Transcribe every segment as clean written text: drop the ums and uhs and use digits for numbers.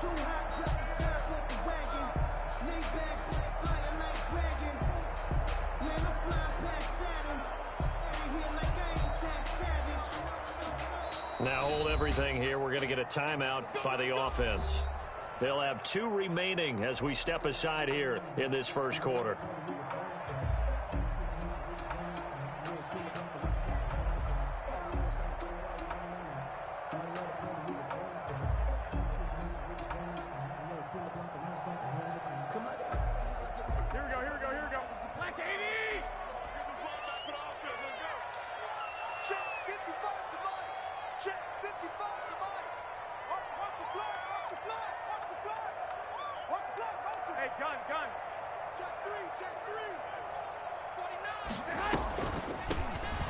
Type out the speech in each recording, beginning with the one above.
Now hold everything here. We're going to get a timeout by the offense. They'll have 2 remaining as we step aside here in this first quarter.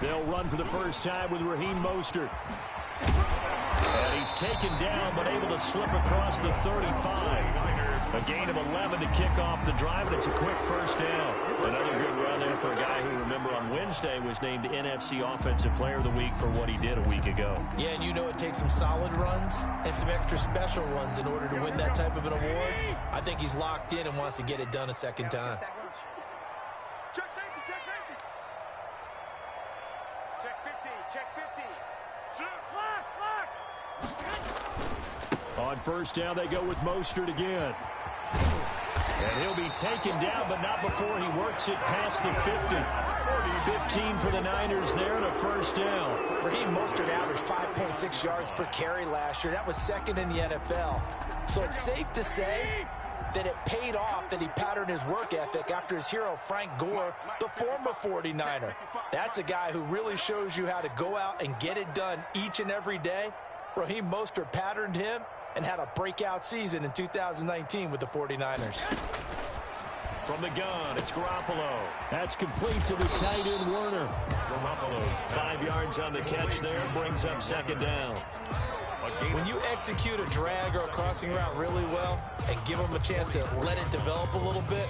They'll run for the first time with Raheem Mostert. And he's taken down, but able to slip across the 35. A gain of 11 to kick off the drive, and it's a quick first down. Another good run there for a guy who, remember, on Wednesday was named NFC Offensive Player of the Week for what he did a week ago. Yeah, and you know it takes some solid runs and some extra special runs in order to win that type of an award. I think he's locked in and wants to get it done a second time. On first down, they go with Mostert again. And he'll be taken down, but not before he works it past the 50. 15 for the Niners there and a first down. Raheem Mostert averaged 5.6 yards per carry last year. That was second in the NFL. So it's safe to say that it paid off that he patterned his work ethic after his hero, Frank Gore, the former 49er. That's a guy who really shows you how to go out and get it done each and every day. Raheem Mostert patterned him and had a breakout season in 2019 with the 49ers. From the gun, it's Garoppolo. That's complete to the tight end, Werner. Garoppolo's 5 yards on the catch there, brings up second down. When you execute a drag or a crossing route really well and give them a chance to let it develop a little bit,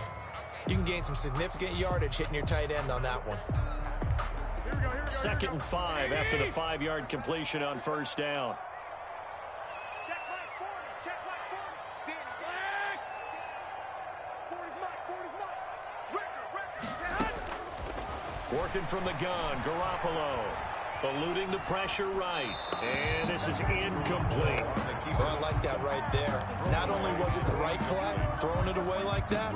you can gain some significant yardage hitting your tight end on that one. 2nd and 5 after the 5-yard completion on first down. Working from the gun, Garoppolo. Eluding the pressure right. And this is incomplete. Well, I like that right there. Not only was it the right play, throwing it away like that,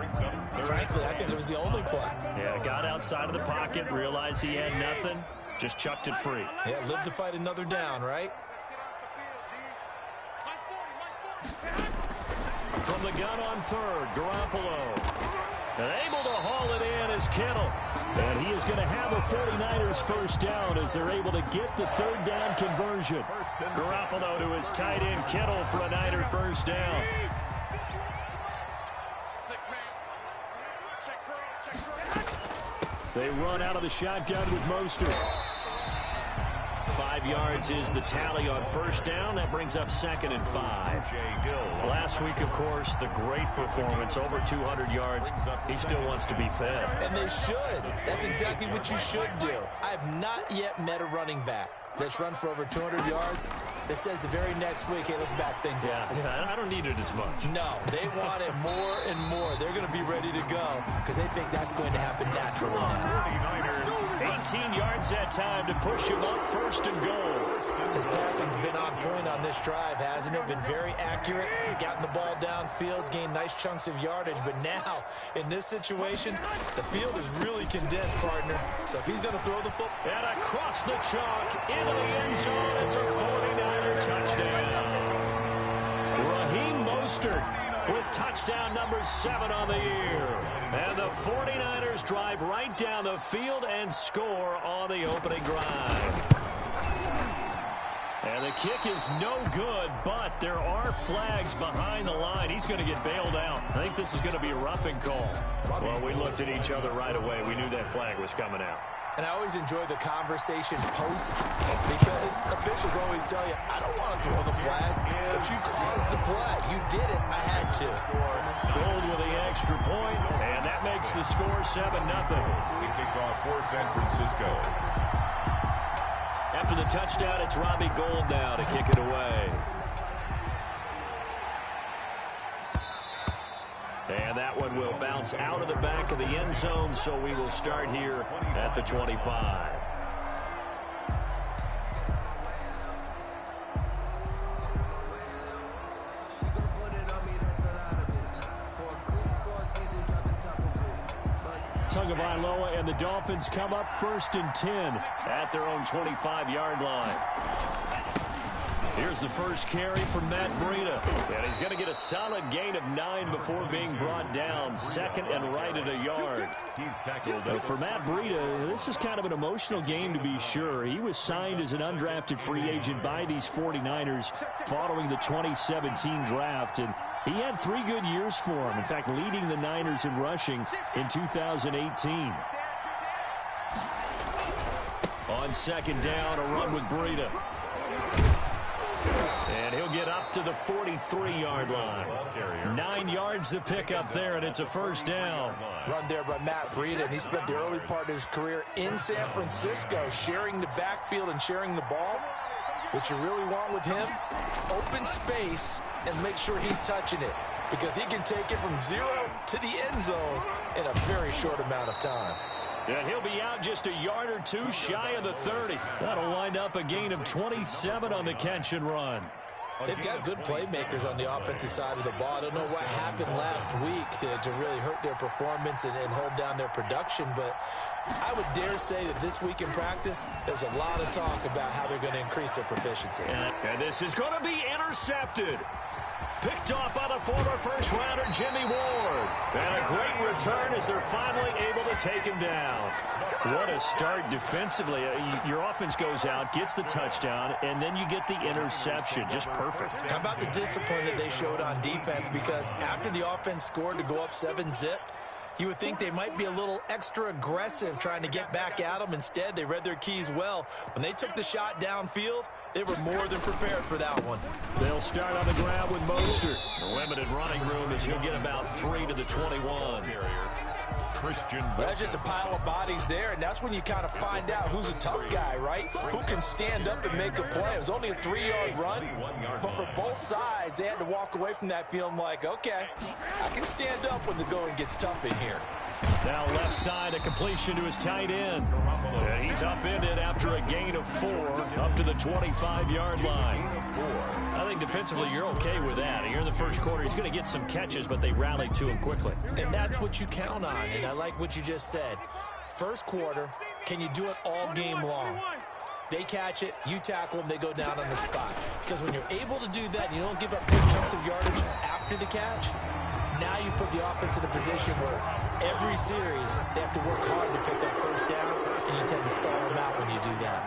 frankly, I think it was the only play. Yeah, got outside of the pocket, realized he had nothing, just chucked it free. Yeah, live to fight another down, right? From the gun on third, Garoppolo. And able to haul it in is Kittle. And he is going to have a 49ers first down as they're able to get the third down conversion. Garoppolo to his tight end, Kittle, for a Niner first down. They run out of the shotgun with Mostert. 5 yards is the tally on first down. That brings up 2nd and 5. Last week, of course, the great performance, over 200 yards. He still wants to be fed. And they should. That's exactly what you should do. I have not yet met a running back that's run for over 200 yards that says the very next week, hey, let's back things up. Yeah, I don't need it as much. No, they want it more and more. They're going to be ready to go because they think that's going to happen naturally now. 18 yards that time to push him up, 1st and goal. His passing's been on point on this drive, hasn't it? Been very accurate, gotten the ball downfield, gained nice chunks of yardage. But now, in this situation, the field is really condensed, partner. So if he's going to throw the football. And across the chalk, into the end zone, it's a 49er touchdown. Raheem Mostert with touchdown number 7 on the year. And the 49ers drive right down the field and score on the opening drive. And the kick is no good, but there are flags behind the line. He's going to get bailed out. I think this is going to be a roughing call. Well, we looked at each other right away. We knew that flag was coming out. And I always enjoy the conversation post because officials always tell you, I don't want to throw the flag, but you caused the play. You did it. I had to. Gold with the extra point, and that makes the score 7-0. Kickoff for San Francisco. After the touchdown, it's Robbie Gould now to kick it away. And that one will bounce out of the back of the end zone, so we will start here at the 25. Tagovailoa and the Dolphins come up 1st and 10 at their own 25-yard line. Here's the first carry from Matt Breida. And he's going to get a solid gain of 9 before being brought down. 2nd and right at a yard. He's tackled. For Matt Breida, this is kind of an emotional game to be sure. He was signed as an undrafted free agent by these 49ers following the 2017 draft. And he had 3 good years for him. In fact, leading the Niners in rushing in 2018. On 2nd down, a run with Breida. And he'll get up to the 43-yard line. 9 yards to pick up there, and it's a 1st down. Run there by Matt Breida, and he spent the early part of his career in San Francisco, sharing the backfield and sharing the ball. What you really want with him, open space and make sure he's touching it, because he can take it from 0 to the end zone in a very short amount of time. And he'll be out just a yard or 2 shy of the 30. That'll wind up a gain of 27 on the catch and run. They've got good playmakers on the offensive side of the ball. I don't know what happened last week to really hurt their performance and hold down their production, but I would dare say that this week in practice, there's a lot of talk about how they're going to increase their proficiency. And this is going to be intercepted. Picked off by the former first-rounder Jimmy Ward. And a great return as they're finally able to take him down. What a start defensively. Your offense goes out, gets the touchdown, and then you get the interception. Just perfect. How about the discipline that they showed on defense? Because after the offense scored to go up 7-zip, you would think they might be a little extra aggressive trying to get back at them. Instead, they read their keys well. When they took the shot downfield, they were more than prepared for that one. They'll start on the ground with Mostert. Limited running room as he'll get about 3 to the 21. That's just a pile of bodies there, and that's when you kind of find out who's a tough guy, right? Who can stand up and make a play. It was only a 3-yard run, but for both sides, they had to walk away from that feeling like, okay, I can stand up when the going gets tough in here. Now left side, a completion to his tight end. And he's upended after a gain of 4 up to the 25-yard line. I think defensively you're okay with that. Here in the first quarter, he's going to get some catches, but they rallied to him quickly. And that's what you count on, and I like what you just said. First quarter, can you do it all game long? They catch it, you tackle them, they go down on the spot. Because when you're able to do that and you don't give up big chunks of yardage after the catch, now you put the offense in a position where every series they have to work hard to pick up first downs, and you tend to stall them out when you do that.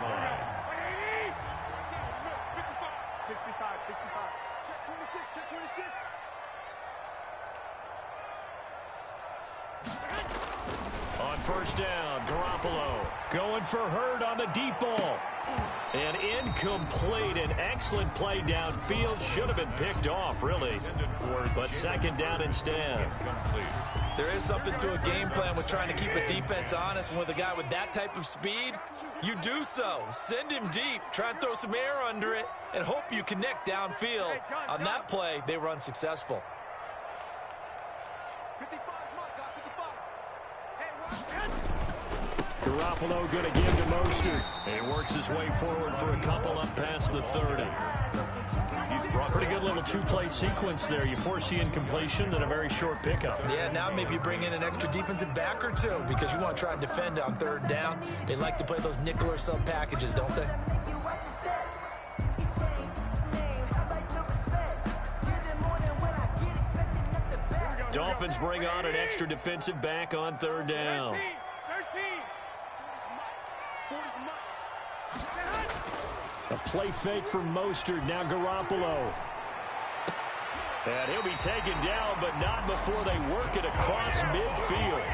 On first down, Garoppolo going for Hurd on the deep ball. And incomplete. An excellent play downfield. Should have been picked off, really. But 2nd down instead. There is something to a game plan with trying to keep a defense honest. And with a guy with that type of speed, you do so. Send him deep. Try and throw some air under it and hope you connect downfield. On that play, they were unsuccessful. Garoppolo going to give to Mostert. And he works his way forward for a couple up past the 30. Pretty good little 2-play sequence there. You force the incompletion, then a very short pickup. Yeah, now maybe you bring in an extra defensive back or 2 because you want to try and defend on 3rd down. They like to play those nickel or sub packages, don't they? Dolphins bring on an extra defensive back on 3rd down. A play fake from Mostert. Now Garoppolo. And he'll be taken down, but not before they work it across midfield.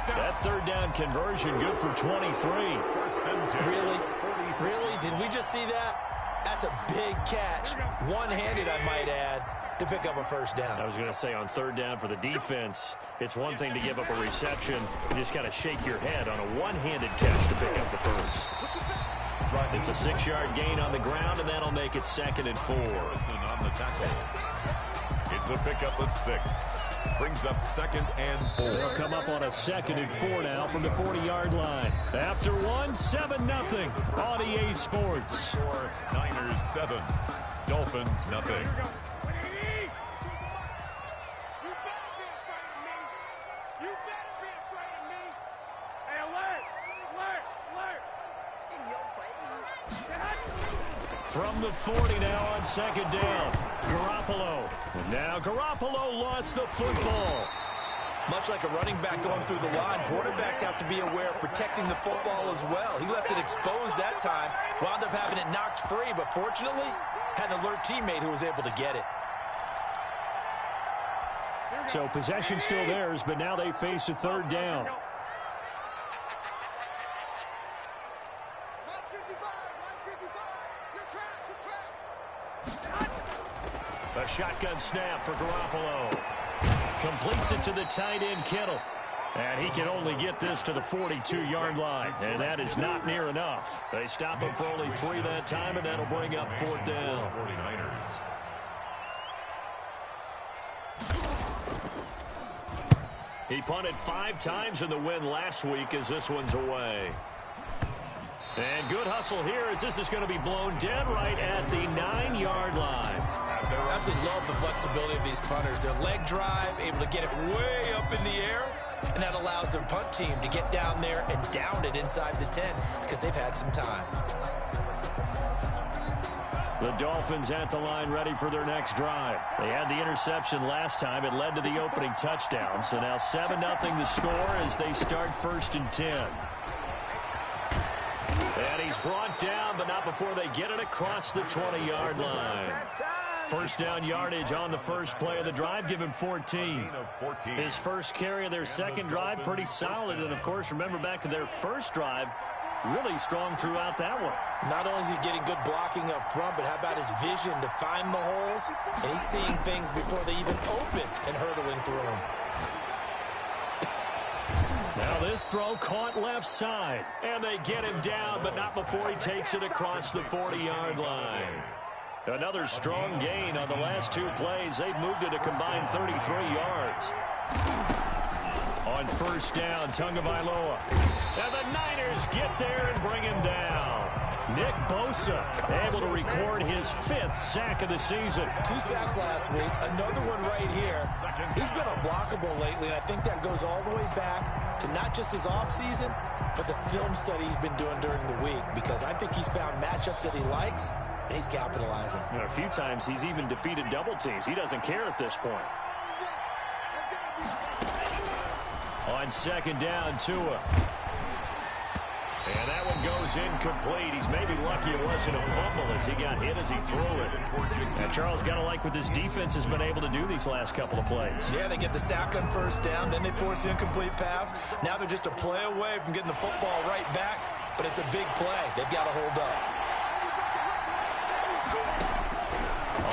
That 3rd down conversion good for 23. Really? Really? Did we just see that? That's a big catch. One-handed, I might add, to pick up a first down. I was going to say on 3rd down for the defense, it's one thing to give up a reception. You just got to shake your head on a one-handed catch to pick up the first. It's a 6-yard gain on the ground, and that'll make it 2nd and 4. On the tackle. It's a pickup of 6. Brings up 2nd and 4. They'll come up on a 2nd and 4 now from the 40-yard line. After one, 7-0 on EA Sports. Niners 7, Dolphins nothing. From the 40 now on 2nd down. Garoppolo. Now Garoppolo lost the football. Much like a running back going through the line, quarterbacks have to be aware of protecting the football as well. He left it exposed that time, wound up having it knocked free, but fortunately, had an alert teammate who was able to get it. So possession still theirs, but now they face a 3rd down. A shotgun snap for Garoppolo. Completes it to the tight end, Kittle. And he can only get this to the 42-yard line. And that is not near enough. They stop him for only 3 that time, and that'll bring up 4th down. 49ers. He punted 5 times in the win last week as this one's away. And good hustle here as this is going to be blown dead right at the 9-yard line. I absolutely love the flexibility of these punters. Their leg drive, able to get it way up in the air, and that allows their punt team to get down there and down it inside the 10 because they've had some time. The Dolphins at the line ready for their next drive. They had the interception last time. It led to the opening touchdown. So now 7-0 the score as they start 1st and 10. And he's brought down, but not before they get it across the 20-yard line. 1st down yardage on the first play of the drive. Give him 14. His first carry of their 2nd drive, pretty solid. And, of course, remember back to their 1st drive, really strong throughout that one. Not only is he getting good blocking up front, but how about his vision to find the holes? And he's seeing things before they even open and hurdling through them. Now this throw caught left side. And they get him down, but not before he takes it across the 40-yard line. Another strong gain on the last 2 plays. They've moved it a combined 33 yards. On 1st down, Tagovailoa. And the Niners get there and bring him down. Nick Bosa able to record his 5th sack of the season. 2 sacks last week, another one right here. He's been unblockable lately, and I think that goes all the way back to not just his offseason, but the film study he's been doing during the week, because I think he's found matchups that he likes, and he's capitalizing. You know, a few times he's even defeated double teams. He doesn't care at this point. On 2nd down, Tua. And that one goes incomplete. He's maybe lucky it wasn't a fumble as he got hit as he threw it. And Charles, got to like what this defense has been able to do these last couple of plays. Yeah, they get the sack on 1st down, then they force the incomplete pass. Now they're just a play away from getting the football right back, but it's a big play. They've got to hold up.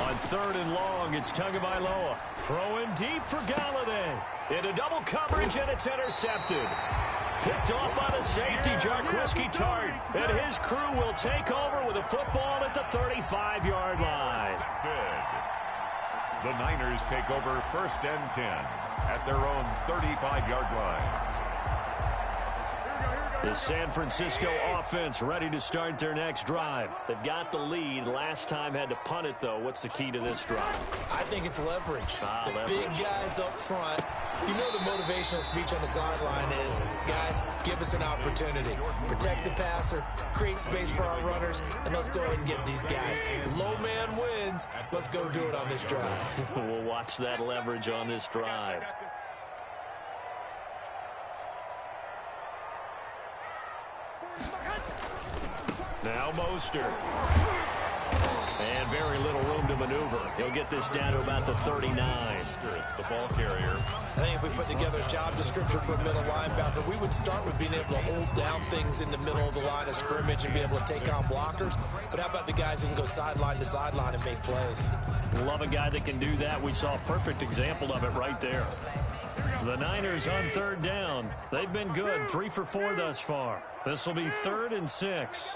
On 3rd and long, it's Tagovailoa. Throwing deep for Galladay. Into double coverage, and it's intercepted. Picked off by the safety, Jarquiski Tart. And his crew will take over with a football at the 35-yard line. The Niners take over 1st and 10 at their own 35-yard line. The San Francisco offense ready to start their next drive. They've got the lead. Last time had to punt it, though. What's the key to this drive? I think it's leverage. Leverage. Big guys up front. You know the motivational speech on the sideline is, guys, give us an opportunity. Protect the passer, create space for our runners, and let's go ahead and get these guys. Low man wins. Let's go do it on this drive. We'll watch that leverage on this drive. Now Mostert. And very little room to maneuver. He'll get this down to about the 39. The ball carrier. I think if we put together a job description for a middle linebacker, we would start with being able to hold down things in the middle of the line of scrimmage and be able to take on blockers. But how about the guys who can go sideline to sideline and make plays? Love a guy that can do that. We saw a perfect example of it right there. The Niners on 3rd down. They've been good, 3 for 4 thus far. This will be 3rd and 6.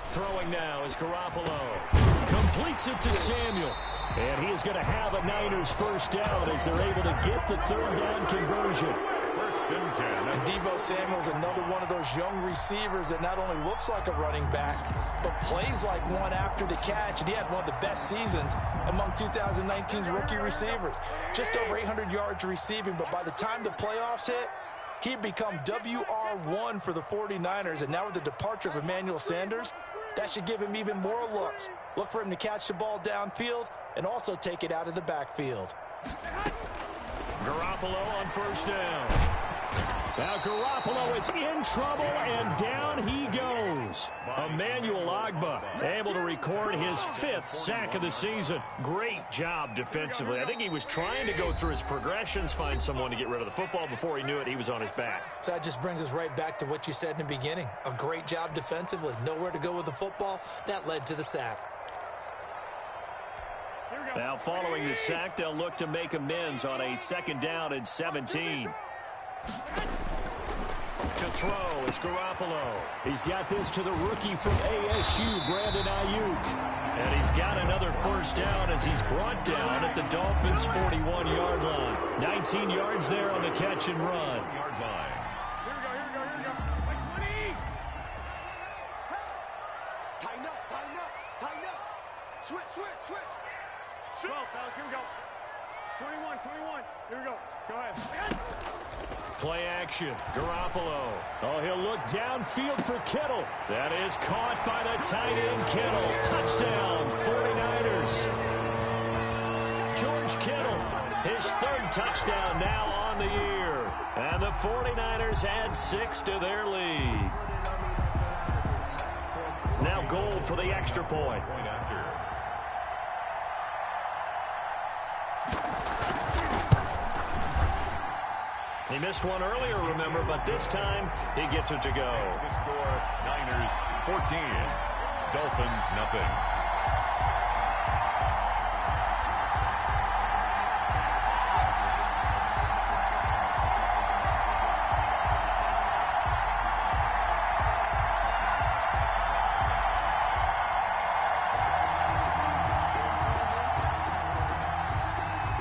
Throwing now is Garoppolo. Completes it to Samuel. And he is going to have a Niners first down as they're able to get the third down conversion. First and 10. And Deebo Samuel's another one of those young receivers that not only looks like a running back, but plays like one after the catch. And he had one of the best seasons among 2019's rookie receivers. Just over 800 yards receiving, but by the time the playoffs hit, he'd become WR1 for the 49ers. And now with the departure of Emmanuel Sanders, that should give him even more looks. Look for him to catch the ball downfield and also take it out of the backfield. Garoppolo on first down. Now Garoppolo is in trouble, and down he goes. Emmanuel Ogbah able to record his 5th sack of the season. Great job defensively. I think he was trying to go through his progressions, find someone to get rid of the football. Before he knew it, he was on his back. So that just brings us right back to what you said in the beginning. A great job defensively. Nowhere to go with the football. That led to the sack. Now following the sack, they'll look to make amends on a 2nd down and 17. To throw, it's Garoppolo. He's got this to the rookie from ASU, Brandon Ayuk. And he's got another first down as he's brought down at the Dolphins' 41-yard line. 19 yards there on the catch and run. Yard line. Here we go. Like 20. Tighten up. Switch. 12, fellas, here we go. 21. Here we go. Go ahead. Play action. Garoppolo. Oh, he'll look downfield for Kittle. That is caught by the tight end, Kittle. Touchdown, 49ers. George Kittle, his 3rd touchdown now on the year. And the 49ers add 6 to their lead. Now Gold for the extra point. Point after. He missed one earlier, remember, but this time he gets it to go. The score, Niners 14, Dolphins nothing.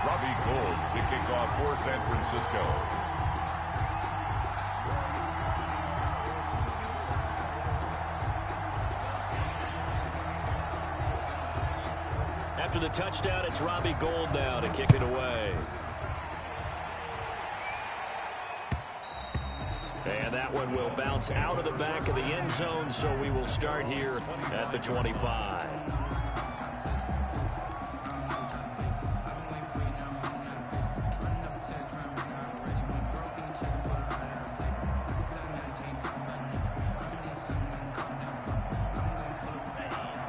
Robbie Gould to kick off for San Francisco. After the touchdown, it's Robbie Gould now to kick it away. And that one will bounce out of the back of the end zone, so we will start here at the 25.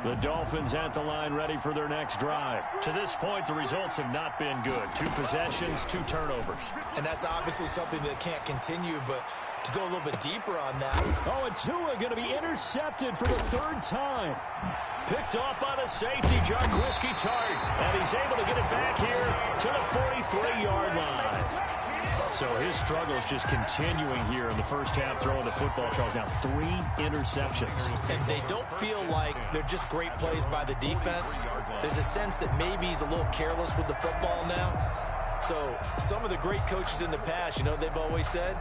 The Dolphins at the line ready for their next drive. To this point, the results have not been good. 2 possessions, 2 turnovers. And that's obviously something that can't continue, but to go a little bit deeper on that. Oh, and Tua going to be intercepted for the 3rd time. Picked off by the safety, Jarquiski Tart. And he's able to get it back here to the 43-yard line. So his struggle is just continuing here in the first half, throwing the football. Charles, now 3 interceptions. And they don't feel like they're just great plays by the defense. There's a sense that maybe he's a little careless with the football now. So some of the great coaches in the past, you know, they've always said,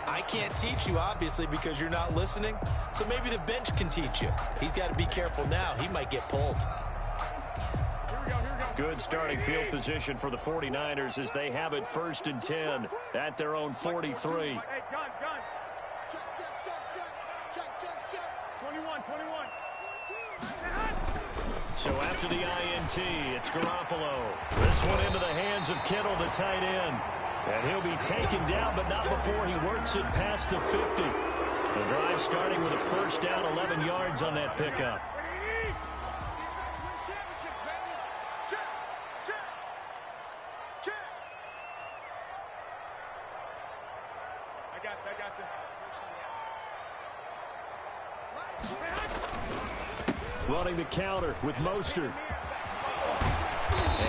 I can't teach you, obviously, because you're not listening. So maybe the bench can teach you. He's got to be careful now. He might get pulled. Good starting field position for the 49ers as they have it 1st and 10 at their own 43. Hey, gun. Check. 21. So after the INT, it's Garoppolo. This one into the hands of Kittle, the tight end. And he'll be taken down, but not before he works it past the 50. The drive starting with a first down, 11 yards on that pickup. Running the counter with Mostert.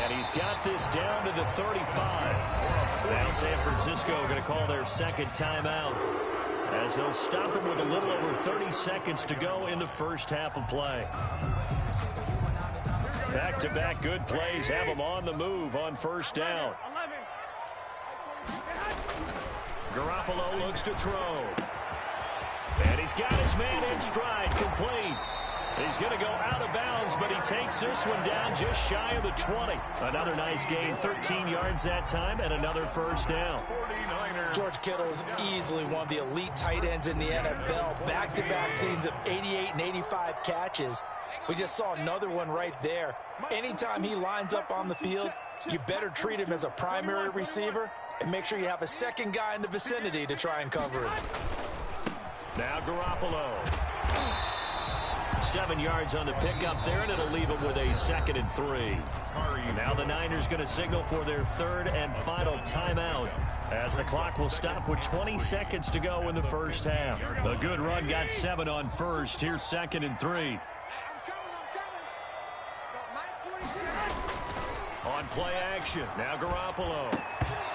And he's got this down to the 35. Now San Francisco going to call their 2nd timeout as as they'll stop him with a little over 30 seconds to go in the first half of play. Back-to-back good plays have him on the move on first down. Garoppolo looks to throw. And he's got his man in stride, complete. He's going to go out of bounds, but he takes this one down just shy of the 20. Another nice gain, 13 yards that time, and another first down. George Kittle is easily one of the elite tight ends in the NFL. Back-to-back seasons of 88 and 85 catches. We just saw another one right there. Anytime he lines up on the field, you better treat him as a primary receiver and make sure you have a second guy in the vicinity to try and cover him. Now Garoppolo. 7 yards on the pickup there, and it'll leave him with a 2nd and 3. Now the Niners going to signal for their third and final timeout, as the clock will stop with 20 seconds to go in the first half. A good run got 7 on first. Here's 2nd and 3. On play action, now Garoppolo.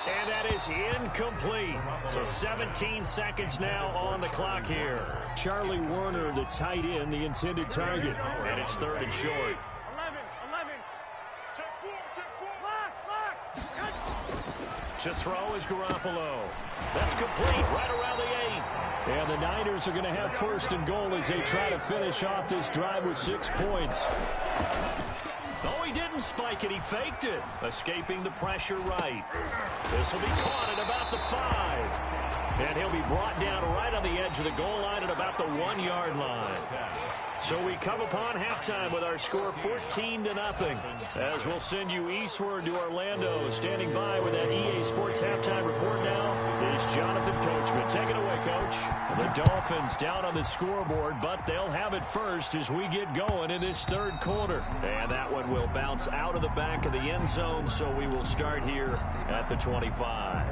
And that is incomplete. So 17 seconds now on the clock here. Charlie Werner, the tight end, the intended target. And it's 3rd and short. 11. To throw is Garoppolo. That's complete, right around the 8. And the Niners are going to have 1st and goal as they try to finish off this drive with 6 points. Oh, he didn't spike it. He faked it. Escaping the pressure right. This will be caught at about the 5. And he'll be brought down right on the edge of the goal line at about the 1-yard line. So we come upon halftime with our score 14-0. As we'll send you eastward to Orlando. Standing by with that EA Sports halftime report now is Jonathan Coachman. Take it away, Coach. The Dolphins down on the scoreboard, but they'll have it first as we get going in this 3rd quarter. And that one will bounce out of the back of the end zone, so we will start here at the 25.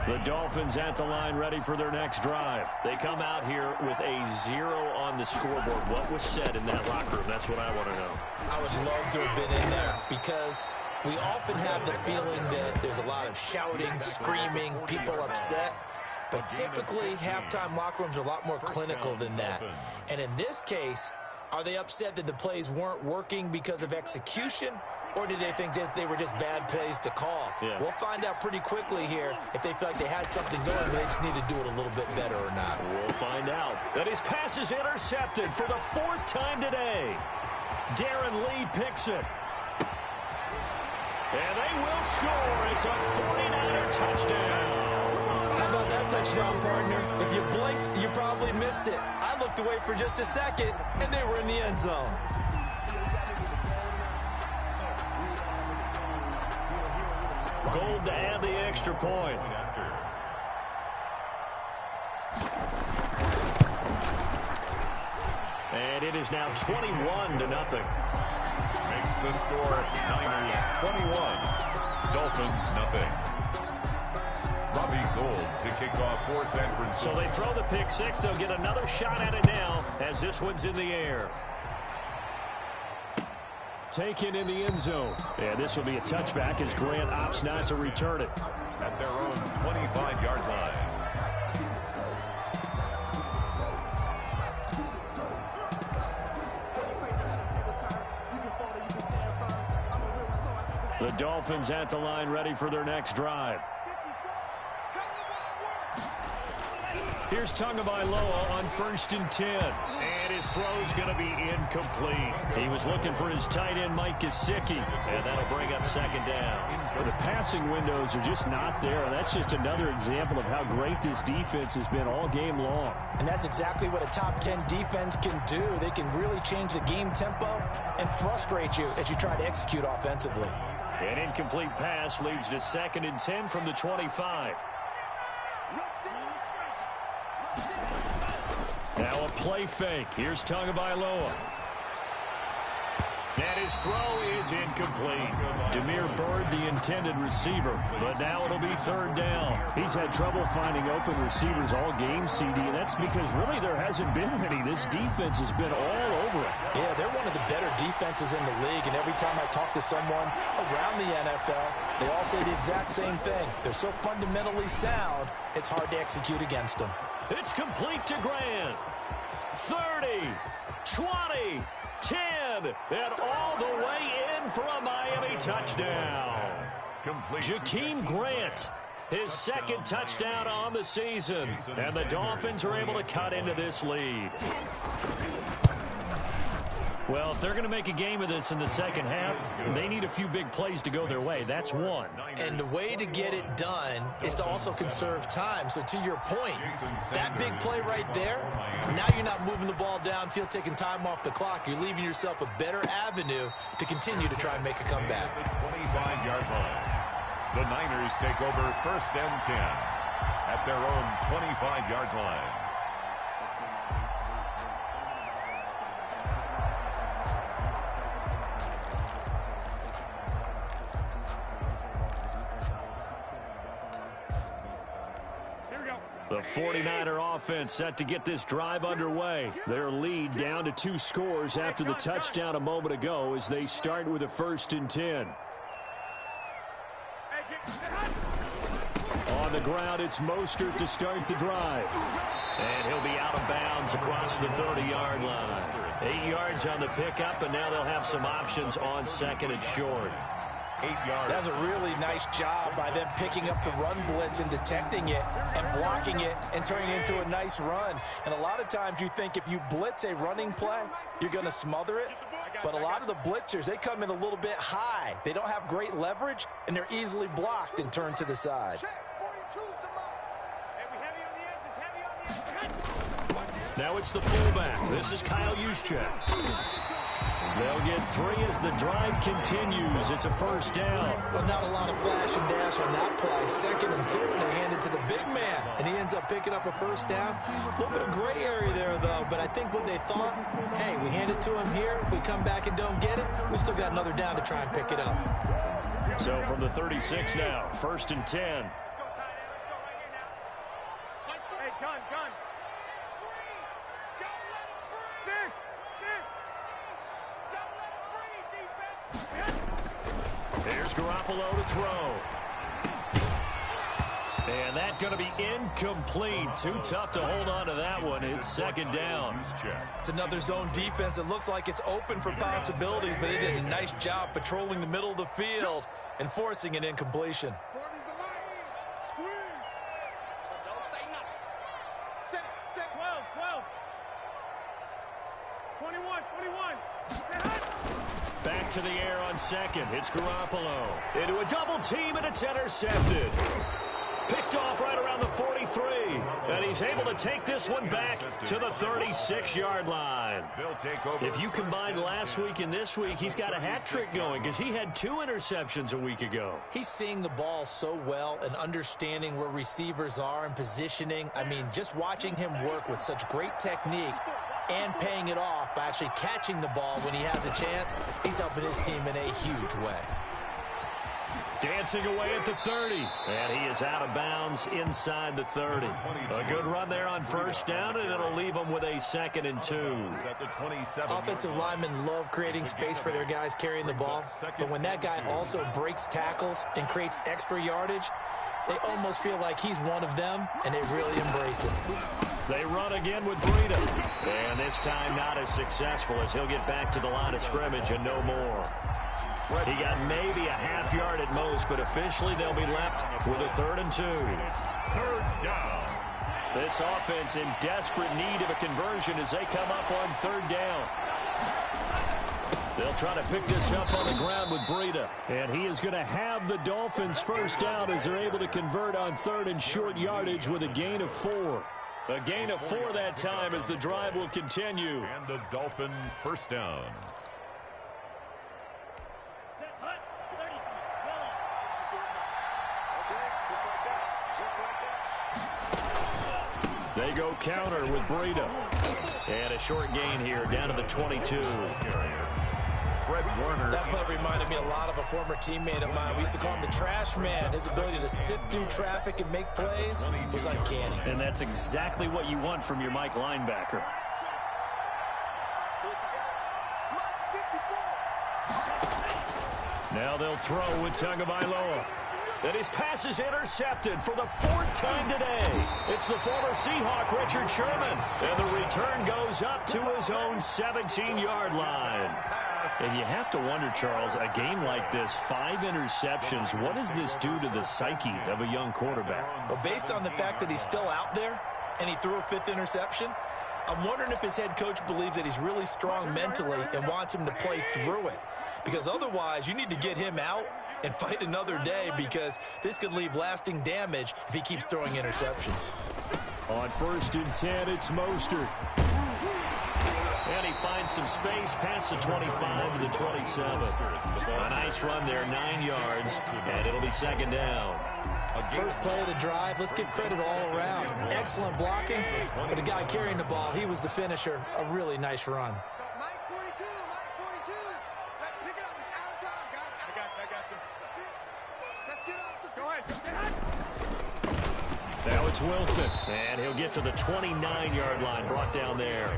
The Dolphins at the line ready for their next drive. They come out here with a 0 on the scoreboard. What was said in that locker room? That's what I want to know. I would love to have been in there because we often have the feeling that there's a lot of shouting, screaming, people upset. But typically, halftime locker rooms are a lot more clinical than that. And in this case, are they upset that the plays weren't working because of execution? Or did they think they were just bad plays to call? Yeah. We'll find out pretty quickly here if they feel like they had something going, but they just need to do it a little bit better or not. We'll find out. That his pass is intercepted for the 4th time today. Darren Lee picks it. And they will score. It's a 49er touchdown. How about that touchdown, partner? If you blinked, you probably missed it. I looked away for just a second, and they were in the end zone. Gold to add the extra point. And it is now 21-0. Makes the score Niners 21, Dolphins nothing. Robbie Gould to kick off for San Francisco. So they throw the pick 6. They'll get another shot at it now as this one's in the air. Taken in the end zone. And this will be a touchback as Grant opts not to return it. At their own 25-yard line. The Dolphins at the line ready for their next drive. Here's Tagovailoa on 1st and 10. And his throw's going to be incomplete. He was looking for his tight end, Mike Gesicki. And that'll bring up 2nd down. Well, the passing windows are just not there. That's just another example of how great this defense has been all game long. And that's exactly what a top 10 defense can do. They can really change the game tempo and frustrate you as you try to execute offensively. An incomplete pass leads to 2nd and 10 from the 25. Now a play fake. Here's Tagovailoa. And his throw is incomplete. Damiere Byrd, the intended receiver. But now it'll be 3rd down. He's had trouble finding open receivers all game, CD, and that's because really there hasn't been many. This defense has been all over over them. Yeah, they're one of the better defenses in the league, and every time I talk to someone around the NFL, they all say the exact same thing. They're so fundamentally sound, it's hard to execute against them. It's complete to Grant. 30, 20, 10, and all the way in for a Miami touchdown. Jakeem Grant, his second touchdown on the season, and the Dolphins are able to cut into this lead. Well, if they're going to make a game of this in the second half, they need a few big plays to go their way. That's one. And the way to get it done is to also conserve time. So to your point, that big play right there, now you're not moving the ball downfield, taking time off the clock. You're leaving yourself a better avenue to continue to try and make a comeback. 25-yard line. The Niners take over 1st and 10 at their own 25-yard line. The 49er offense set to get this drive underway. Their lead down to 2 scores after the touchdown a moment ago as they start with a 1st and 10. On the ground, it's Mostert to start the drive. And he'll be out of bounds across the 30-yard line. 8 yards on the pickup, and now they'll have some options on 2nd and short. 8 yards. That's a really nice job by them picking up the run blitz and detecting it and blocking it and turning it into a nice run. And a lot of times you think if you blitz a running play, you're going to smother it. But a lot of the blitzers, they come in a little bit high. They don't have great leverage, and they're easily blocked and turned to the side. Now it's the fullback. This is Kyle Juszczyk. They'll get 3 as the drive continues. It's a 1st down. Well, not a lot of flash and dash on that play. 2nd and 2, and they hand it to the big man. And he ends up picking up a 1st down. A little bit of gray area there, though. But I think what they thought, hey, we hand it to him here. If we come back and don't get it, we still got another down to try and pick it up. So from the 36 now, 1st and 10. Hey, gun. Here's Garoppolo to throw. And that's going to be incomplete. Too tough to hold on to that one. It's 2nd down. It's another zone defense. It looks like it's open for possibilities, but they did a nice job patrolling the middle of the field and forcing an incompletion. 21. Back to the air on 2nd. It's Garoppolo. Into a double team, and it's intercepted. Picked off right around the 43. And he's able to take this one back to the 36-yard line. If you combine last week and this week, he's got a hat trick going because he had 2 interceptions a week ago. He's seeing the ball so well and understanding where receivers are and positioning. I mean, just watching him work with such great technique and paying it off by actually catching the ball when he has a chance, he's helping his team in a huge way. Dancing away at the 30. And he is out of bounds inside the 30. A good run there on 1st down, and it'll leave them with a 2nd and 2. Offensive linemen love creating space for their guys carrying the ball. But when that guy also breaks tackles and creates extra yardage, they almost feel like he's one of them, and they really embrace it. They run again with Breida. And this time not as successful as he'll get back to the line of scrimmage and no more. He got maybe a half yard at most, but officially they'll be left with a 3rd and 2. 3rd down. This offense in desperate need of a conversion as they come up on 3rd down. They'll try to pick this up on the ground with Breida. And he is going to have the Dolphins 1st down as they're able to convert on 3rd and short yardage with a gain of 4. A gain of 4 that time as the drive will continue. And the Dolphin 1st down. They go counter with Breida. And a short gain here down to the 22. Fred Warner. That play reminded me a lot of a former teammate of mine. We used to call him the trash man. His ability to sift through traffic and make plays was uncanny. And that's exactly what you want from your Mike linebacker. Now they'll throw with Tagovailoa. And his pass is intercepted for the fourth time today. It's the former Seahawk, Richard Sherman. And the return goes up to his own 17-yard line. And you have to wonder, Charles, a game like this, 5 interceptions, what does this do to the psyche of a young quarterback? Well, based on the fact that he's still out there and he threw a 5th interception, I'm wondering if his head coach believes that he's really strong mentally and wants him to play through it. Because otherwise, you need to get him out and fight another day, because this could leave lasting damage if he keeps throwing interceptions. On 1st and 10, it's Mostert. And he finds some space past the 25 to the 27. A nice run there, 9 yards, and it'll be 2nd down. First play of the drive, let's give credit all around. Excellent blocking, but the guy carrying the ball, he was the finisher. A really nice run. Mike 42, Mike 42. Let's pick it up. It's out of time, guys. I got you. Let's get off the field. Go ahead. Now it's Wilson, and he'll get to the 29-yard line, brought down there.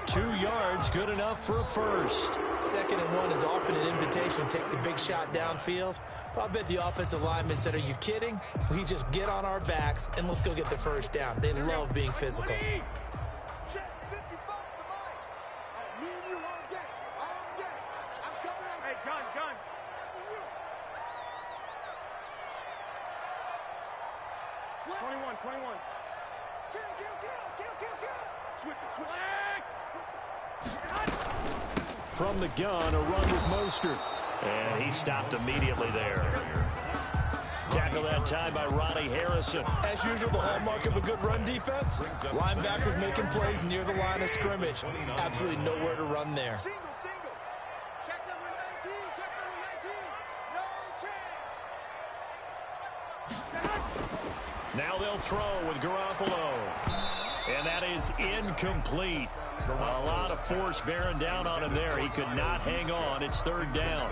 2 yards, good enough for a first. 2nd and 1 is often an invitation to take the big shot downfield. But I bet the offensive lineman said, are you kidding? We just get on our backs and let's go get the first down. They love being physical. Check 55 for Mike. Me and you all day. All day. I'm coming out. Hey, gun. Slip. 21. Kill. Switch it. From the gun, a run with Mostert. And he stopped immediately there. Tackle that time by Ronnie Harrison. As usual, the hallmark of a good run defense, linebackers making plays near the line of scrimmage. Absolutely nowhere to run there. Single. Check number 19. Check number 19. No change. Now they'll throw with Garoppolo. And that is incomplete. A lot of force bearing down on him there. He could not hang on. It's 3rd down.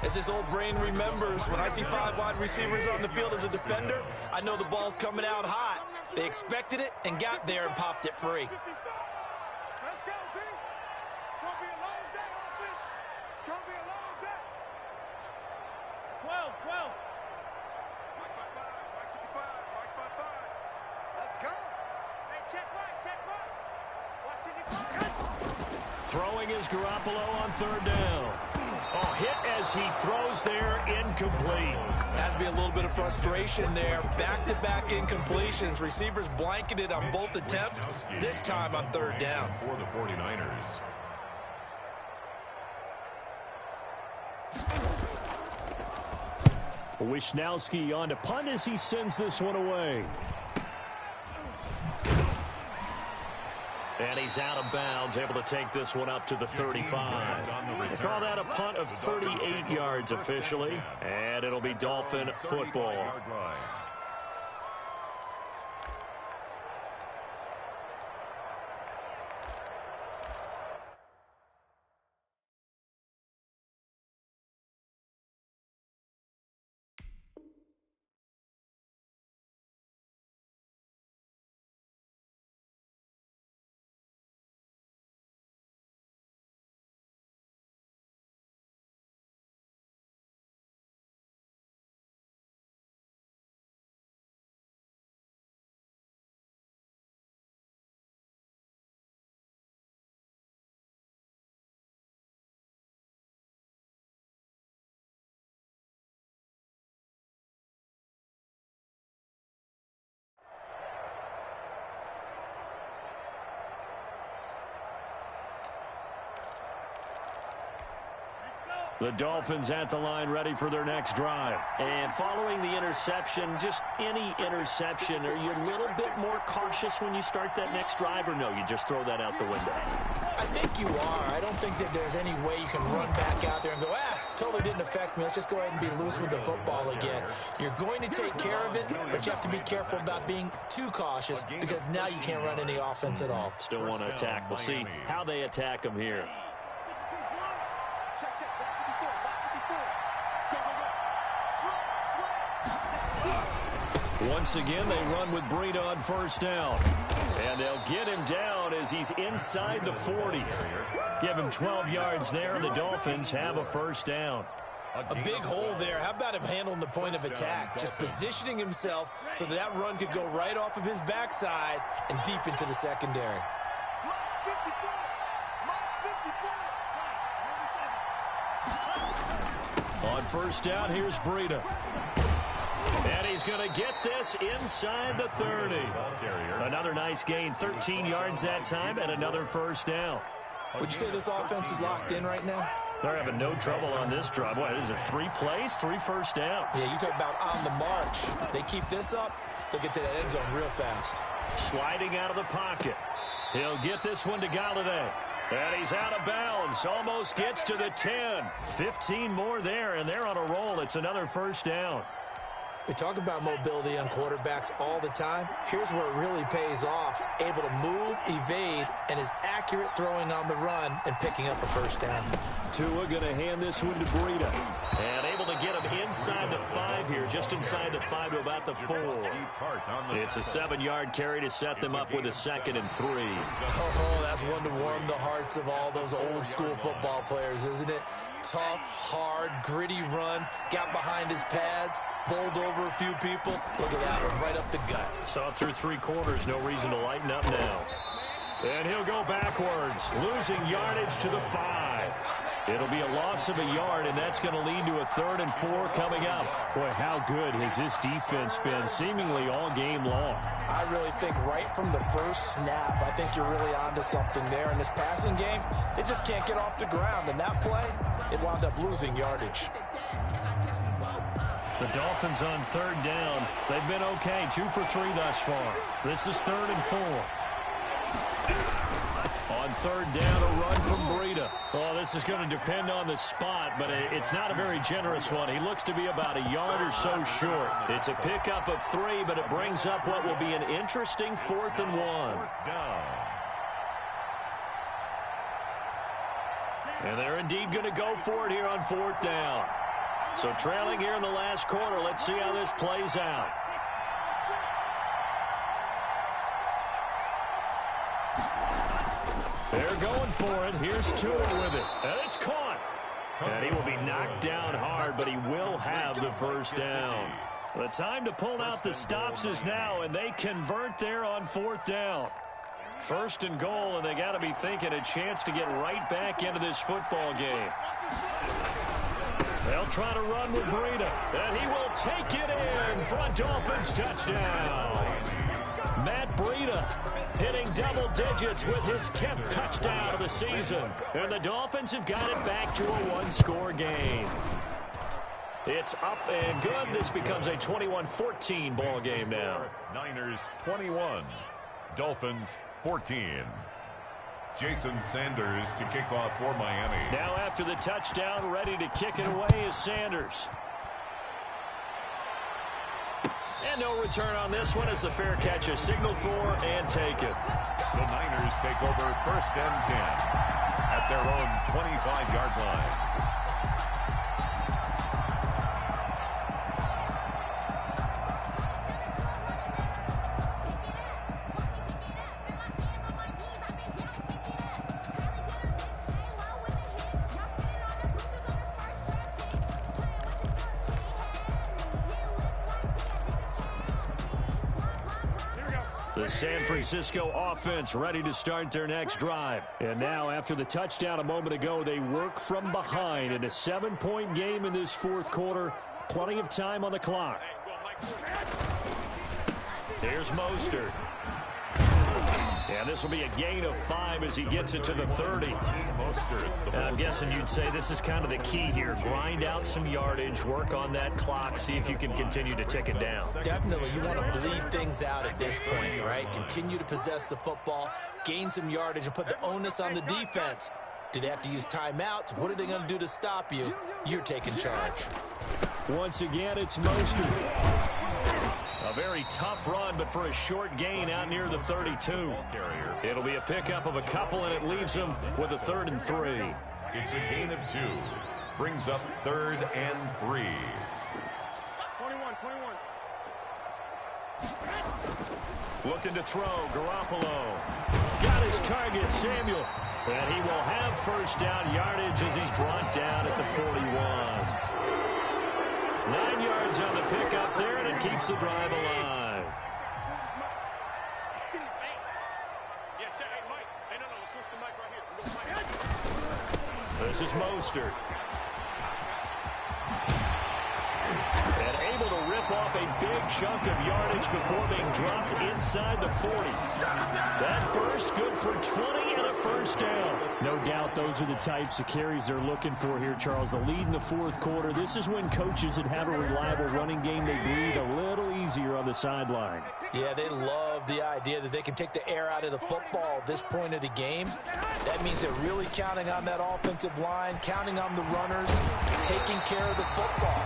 As this old brain remembers, when I see 5 wide receivers on the field as a defender, I know the ball's coming out hot. They expected it and got there and popped it free. Let's go, D. It's going to be a long day, offense. It's going to be a long day. 12. Mike 55. Let's go. Hey, check right. Watch it. Throwing is Garoppolo on 3rd down. Oh, hit as he throws there, incomplete. Has to be a little bit of frustration there. Back-to-back incompletions. Receivers blanketed on both attempts, this time on 3rd down. For the 49ers. Wishnowski on to punt as he sends this one away. And he's out of bounds, able to take this one up to the 35. They call that a punt of 38 yards officially, and it'll be Dolphin football. The Dolphins at the line, ready for their next drive. And following the interception, just any interception, are you a little bit more cautious when you start that next drive, or no, you just throw that out the window? I think you are. I don't think that there's any way you can run back out there and go, totally didn't affect me. Let's just go ahead and be loose with the football again. You're going to take care of it, but you have to be careful about being too cautious, because now you can't run any offense at all. Still want to attack. We'll see how they attack them here. Check. Go. Once again, they run with Breida on 1st down. And they'll get him down down as he's inside the 40. Give him 12 yards there, and the Dolphins have a first down. A big hole there. How about him handling the point of attack? Just positioning himself so that run could go right off of his backside and deep into the secondary. On first down, here's Breida. And he's going to get this inside the 30. Another nice gain, 13 yards that time, and another first down. Would you say this offense is locked in right now? They're having no trouble on this drive. What is it, 3 plays, 3 first downs? Yeah, you talk about on the march. They keep this up, they'll get to that end zone real fast. Sliding out of the pocket. He'll get this one to Galladay. And he's out of bounds. Almost gets to the 10. 15 more there, and they're on a roll. It's another first down. We talk about mobility on quarterbacks all the time. Here's where it really pays off. Able to move, evade, and is accurate throwing on the run and picking up a first down. Tua going to hand this one to Breida. And able to get him inside the 5 here, just inside the 5 to about the 4. It's a 7-yard carry to set them up with a 2nd and 3. Oh, that's one to warm the hearts of all those old school football players, isn't it? Tough, hard, gritty run, got behind his pads, bowled over a few people. Look at that one, right up the gut. Saw through 3 quarters, no reason to lighten up now. And he'll go backwards, losing yardage to the 5. It'll be a loss of a yard, and that's going to lead to a 3rd and 4 coming up. Boy, how good has this defense been seemingly all game long? I really think right from the first snap, I think you're really onto something there. In this passing game, it just can't get off the ground. And that play, it wound up losing yardage. The Dolphins on 3rd down. They've been okay, 2 for 3 thus far. This is 3rd and 4. On 3rd down, a run from Breida. Oh, this is going to depend on the spot, but it's not a very generous one. He looks to be about a yard or so short. It's a pickup of 3, but it brings up what will be an interesting 4th and 1. And they're indeed going to go for it here on 4th down. So trailing here in the last quarter, let's see how this plays out. They're going for it. Here's Tua with it. And it's caught. And he will be knocked down hard, but he will have the first down. The time to pull out the stops is now, and they convert there on 4th down. 1st and goal, and they got to be thinking a chance to get right back into this football game. They'll try to run with Breida, and he will take it in for a Dolphins touchdown. Matt Breida hitting double digits with his 10th touchdown of the season. And the Dolphins have got it back to a 1-score game. It's up and good. This becomes a 21-14 ball game now. Niners 21, Dolphins 14. Jason Sanders to kick off for Miami. Now after the touchdown, ready to kick it away is Sanders. And no return on this one as the fair catch is signaled for and taken. The Niners take over 1st and 10 at their own 25-yard line. The San Francisco offense ready to start their next drive. And now after the touchdown a moment ago, they work from behind in a 7-point game in this 4th quarter. Plenty of time on the clock. Here's Mostert. And this will be a gain of 5 as he gets it to the 30. And I'm guessing you'd say this is kind of the key here. Grind out some yardage, work on that clock, see if you can continue to tick it down. Definitely, you want to bleed things out at this point, right? Continue to possess the football, gain some yardage, and put the onus on the defense. Do they have to use timeouts? What are they going to do to stop you? You're taking charge. Once again, it's Mostert. A very tough run, but for a short gain out near the 32. It'll be a pickup of a couple, and it leaves them with a 3rd and 3. It's a gain of 2. Brings up 3rd and 3. 21. Looking to throw, Garoppolo. got his target, Samuel. And he will have first down yardage as he's brought down at the 41. 9 yards on the pickup there, and it keeps the drive alive. This is Mostert. And able to rip off a big chunk of yardage before being dropped inside the 40. That burst good for 20 and a first down. No doubt those are the types of carries they're looking for here, Charles. The lead in the fourth quarter. This is when coaches that have a reliable running game, they breathe a little easier on the sideline. Yeah, they love the idea that they can take the air out of the football at this point of the game. That means they're really counting on that offensive line, counting on the runners, taking care of the football.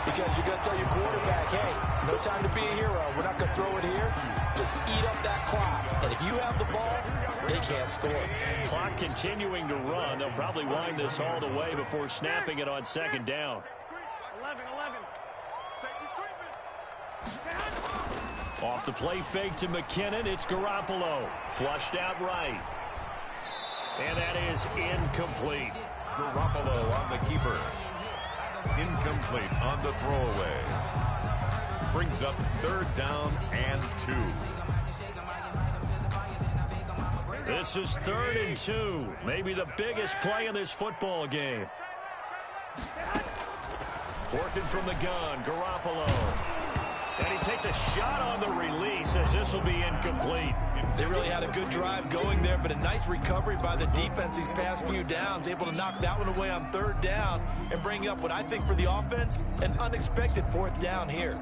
Because you're going to tell your quarterback, hey, no time to be a hero. We're not going to throw it here. Just eat up that clock. And if you have the ball, they can't score. Clock continuing to run. They'll probably wind this all the way before snapping it on second down. 11. Off the play fake to McKinnon. It's Garoppolo. Flushed out right. And that is incomplete. Garoppolo on the keeper. Incomplete on the throwaway. Brings up third down and 2. This is 3rd and 2. Maybe the biggest play in this football game. Working from the gun, Garoppolo. And he takes a shot on the release as this will be incomplete. They really had a good drive going there, but a nice recovery by the defense these past few downs, able to knock that one away on 3rd down and bring up what I think for the offense, an unexpected 4th down here.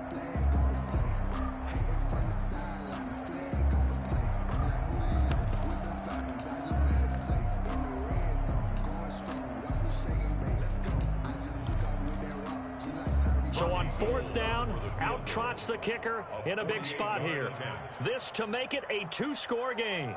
So on 4th down, out trots the kicker in a big spot here. This to make it a 2-score game.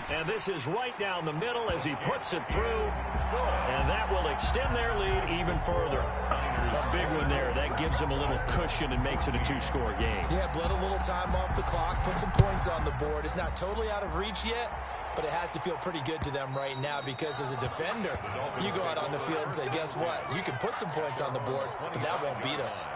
And this is right down the middle as he puts it through. And that will extend their lead even further. A big one there. That gives them a little cushion and makes it a 2-score game. Yeah, bled a little time off the clock, put some points on the board. It's not totally out of reach yet, but it has to feel pretty good to them right now because as a defender, you go out on the field and say, guess what? You can put some points on the board, but that won't beat us.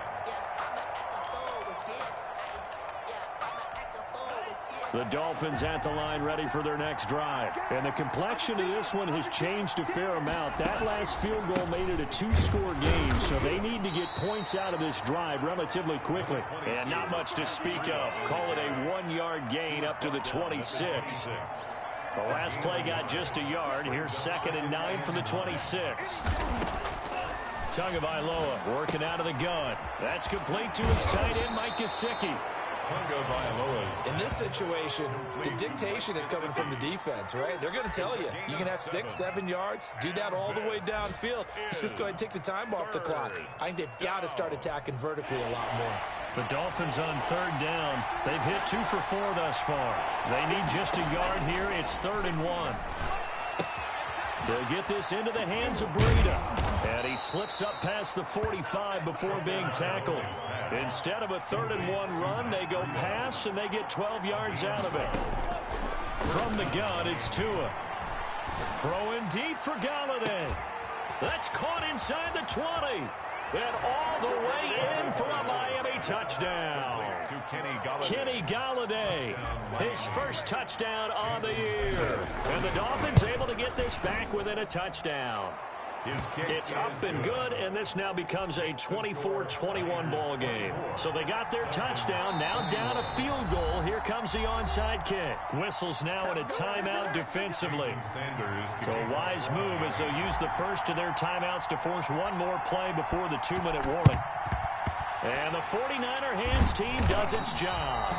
The Dolphins at the line ready for their next drive. And the complexion of this one has changed a fair amount. That last field goal made it a 2-score game, so they need to get points out of this drive relatively quickly. And not much to speak of. Call it a 1-yard gain up to the 26. The last play got just a yard. Here's 2nd and 9 from the 26. Tagovailoa working out of the gun. That's complete to his tight end, Mike Gesicki. In this situation, the dictation is coming from the defense, right? They're going to tell you, you can have 6, 7 yards, do that all the way downfield. Let's just go ahead and take the time off the clock. I think they've got to start attacking vertically a lot more. The Dolphins on 3rd down. They've hit 2 for 4 thus far. They need just a yard here. It's 3rd and 1. They'll get this into the hands of Breida. And he slips up past the 45 before being tackled. Instead of a 3rd and 1 run, they go pass, and they get 12 yards out of it. From the gun, it's Tua. Throwing deep for Galladay. That's caught inside the 20. And all the way in for a Miami touchdown. Kenny Galladay, his first touchdown on the year. And the Dolphins able to get this back within a touchdown. It's up and good, and this now becomes a 24-21 ball game. So they got their touchdown, now down a field goal. Here comes the onside kick. Whistles now in a timeout defensively. So a wise move as they'll use the first of their timeouts to force one more play before the 2-minute warning. And the 49er hands team does its job.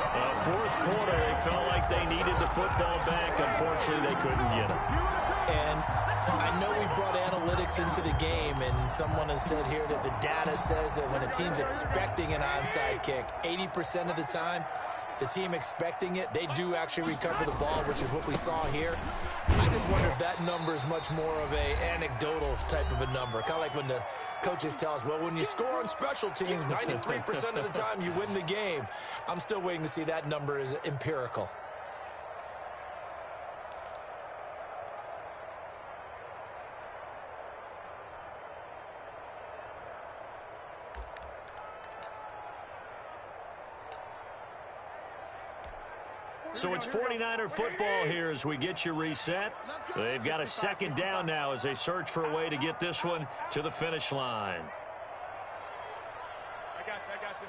Fourth quarter, they felt like they needed the football back. Unfortunately, they couldn't get it. And I know we brought analytics into the game, and someone has said here that the data says that when a team's expecting an onside kick, 80% of the time, the team expecting it, they do actually recover the ball, which is what we saw here. I just wonder if that number is much more of a anecdotal type of a number. Kind of like when the coaches tell us, well, when you score on special teams, 93% of the time you win the game. I'm still waiting to see that number is empirical. So it's 49er football here as we get you reset. They've got a second down now as they search for a way to get this one to the finish line. I got you.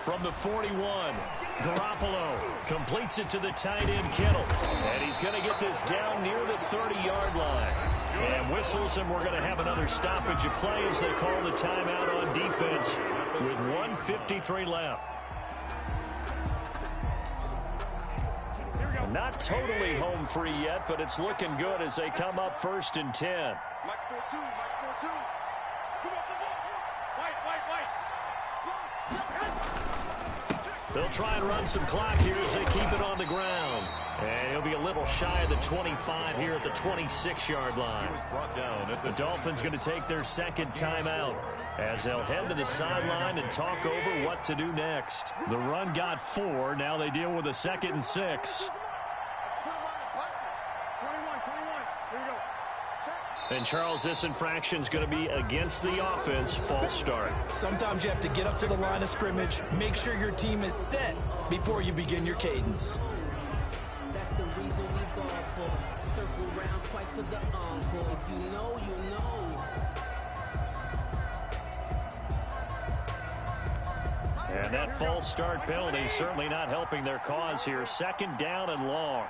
From the 41, Garoppolo completes it to the tight end, Kittle. And he's going to get this down near the 30-yard line. And whistles, and we're going to have another stoppage of play as they call the timeout on defense with 1:53 left. Not totally home free yet, but it's looking good as they come up 1st and 10. Mike's 4-2, Mike's 4-2. Come on, They'll try and run some clock here as they keep it on the ground. And he'll be a little shy of the 25 here at the 26-yard line. The Dolphins going to take their second timeout as they'll head to the sideline and talk over what to do next. The run got 4. Now they deal with a 2nd and 6. And Charles, this infraction's going to be against the offense. False start. Sometimes you have to get up to the line of scrimmage, make sure your team is set before you begin your cadence. That's the reason we ball for. Circle round twice for the encore. If you know, you know. And that false start penalty certainly not helping their cause here. 2nd down and long.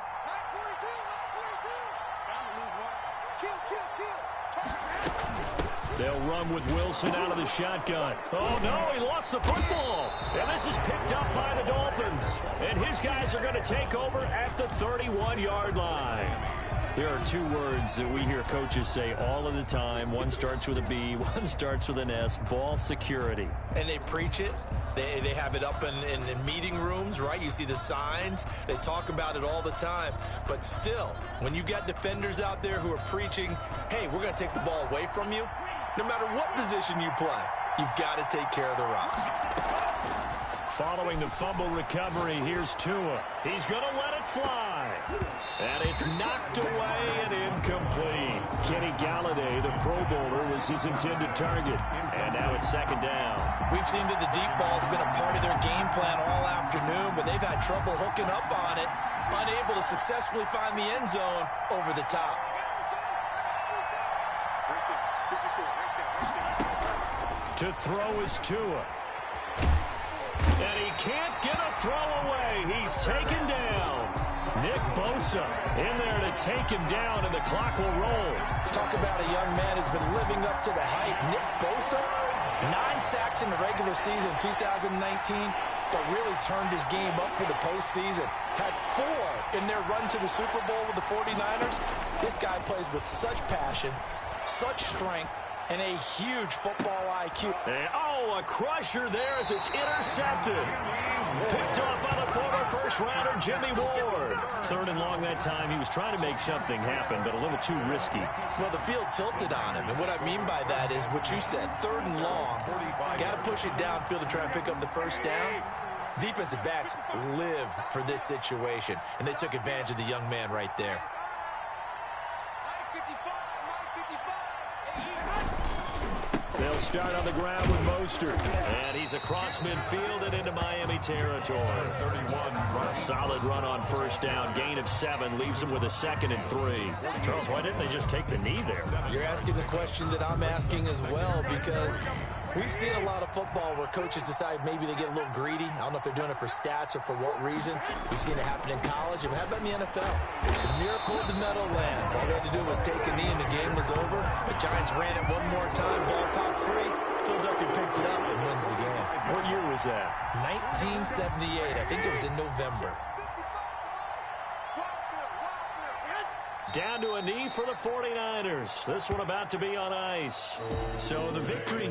They'll run with Wilson out of the shotgun. Oh, no, he lost the football. And this is picked up by the Dolphins. And his guys are going to take over at the 31-yard line. There are 2 words that we hear coaches say all of the time. One starts with a B, one starts with an S, ball security. And they preach it. They have it up in meeting rooms, right? You see the signs. They talk about it all the time. But still, when you've got defenders out there who are preaching, hey, we're going to take the ball away from you, no matter what position you play, you've got to take care of the rock. Following the fumble recovery, here's Tua. He's going to let it fly. And it's knocked away and incomplete. Kenny Galladay, the Pro Bowler, was his intended target. And now it's 2nd down. We've seen that the deep ball's been a part of their game plan all afternoon, but they've had trouble hooking up on it, unable to successfully find the end zone over the top. To throw is Tua. And he can't get a throw away. He's taken down. Nick Bosa in there to take him down, and the clock will roll. Talk about a young man who's been living up to the hype. Nick Bosa, 9 sacks in the regular season 2019, but really turned his game up for the postseason. Had 4 in their run to the Super Bowl with the 49ers. This guy plays with such passion, such strength, and a huge football IQ. And, a crusher there as it's intercepted. Picked off by the former first-rounder Jimmy Ward. 3rd and long that time. He was trying to make something happen, but a little too risky. Well, the field tilted on him, and what I mean by that is what you said, 3rd and long. Got to push it downfield to try and pick up the first down. Defensive backs live for this situation, and they took advantage of the young man right there. They'll start on the ground with Mostert. And he's across midfield and into Miami territory. 31. A solid run on 1st down. Gain of 7 leaves him with a 2nd and 3. Charles, why didn't they just take the knee there? You're asking the question that I'm asking as well, because we've seen a lot of football where coaches decide maybe they get a little greedy. I don't know if they're doing it for stats or for what reason. We've seen it happen in college. And how about in the NFL? The miracle of the Meadowlands. All they had to do was take a knee and the game was over. The Giants ran it one more time. Ball popped free. Philadelphia picks it up and wins the game. What year was that? 1978. I think it was in November. Down to a knee for the 49ers. This one about to be on ice. So the victory